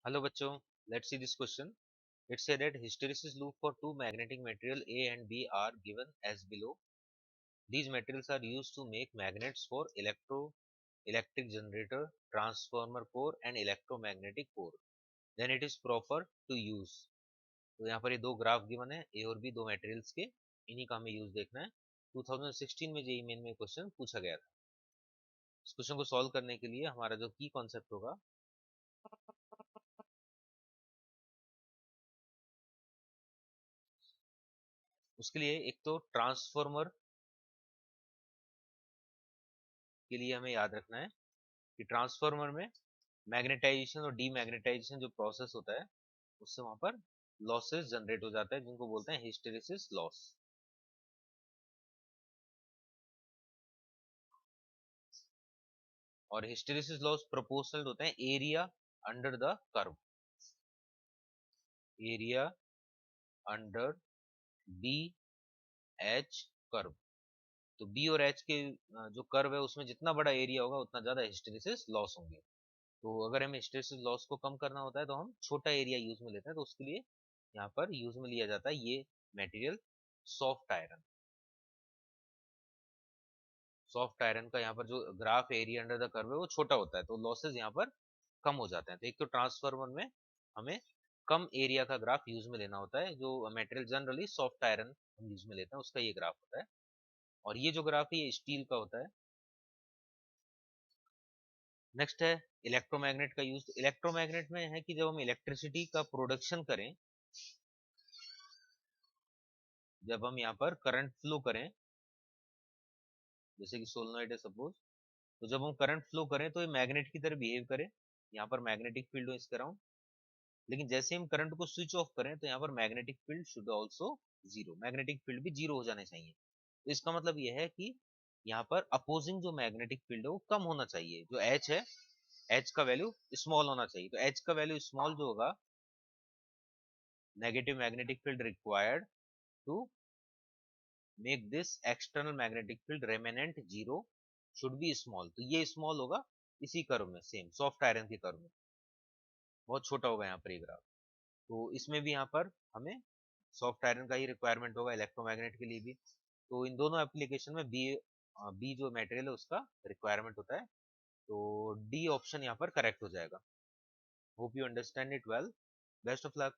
Hello बच्चों, let's see this question. It said that hysteresis loop for two magnetic material A and B are given as below. These materials are used to make magnets for electric generator, transformer core and electromagnetic core. Then it is proper to use. तो यहाँ पर ये दो graph given है ए और B दो materials के, इन्हीं का हमें यूज देखना है। 2016 में जेईई मेन में क्वेश्चन पूछा गया था। इस क्वेश्चन को सॉल्व करने के लिए हमारा जो की कॉन्सेप्ट होगा, उसके लिए एक तो ट्रांसफॉर्मर के लिए हमें याद रखना है कि ट्रांसफार्मर में मैग्नेटाइजेशन और डीमैग्नेटाइजेशन जो प्रोसेस होता है उससे वहां पर लॉसेस जनरेट हो जाता है, जिनको बोलते हैं हिस्टेरेसिस लॉस। और हिस्टेरेसिस लॉस प्रोपोर्शनल होते हैं area under the curve, area under B H curve. तो बी और एच के जो कर्व है उसमें जितना बड़ा एरिया होगा उतना ज्यादा हिस्टेरेसिस लॉस होंगे। तो अगर हमें हिस्टेरेसिस लॉस को कम करना होता है तो हम छोटा एरिया यूज में लेते हैं, तो उसके लिए यहाँ पर यूज में लिया जाता है ये material soft iron. Soft iron का यहाँ पर जो graph area under the curve है वो छोटा होता है, तो लॉसेस यहाँ पर कम हो जाते हैं। तो एक तो ट्रांसफार्मर में हमें कम एरिया का ग्राफ यूज में लेना होता है, जो मटेरियल जनरली सॉफ्ट आयरन हम यूज में लेते हैं उसका ये ग्राफ होता है। और ये जो ग्राफ है ये स्टील का होता है। नेक्स्ट है इलेक्ट्रोमैग्नेट का यूज। इलेक्ट्रोमैग्नेट में है कि जब हम इलेक्ट्रिसिटी का प्रोडक्शन करें, जब हम यहाँ पर करंट फ्लो करें, जैसे कि सोलनॉइड है सपोज, तो जब हम करंट फ्लो करें तो ये मैग्नेट की तरह बिहेव करे, यहाँ पर मैग्नेटिक फील्ड हो इसके अराउंड। लेकिन जैसे हम करंट को स्विच ऑफ करें तो यहाँ पर magnetic field should also zero, magnetic field भी जीरो हो जाने चाहिए। तो इसका मतलब यह है कि यहाँ पर अपोजिंग जो मैग्नेटिक फील्ड है वो कम होना चाहिए। जो एच है, एच का वैल्यू स्मॉल होना चाहिए। तो एच का वैल्यू स्मॉल जो होगा, negative magnetic field required to make this external magnetic field remanent zero should be small. तो ये स्मॉल होगा इसी कर्व में, सेम सॉफ्ट आयरन के कर्व में बहुत छोटा होगा यहाँ पर ये ग्राफ। तो इसमें भी यहाँ पर हमें सॉफ्ट आयरन का ही रिक्वायरमेंट होगा इलेक्ट्रोमैग्नेट के लिए भी। तो इन दोनों एप्लीकेशन में बी बी जो मटेरियल है उसका रिक्वायरमेंट होता है। तो डी ऑप्शन यहाँ पर करेक्ट हो जाएगा। Hope you understand it well. Best of luck.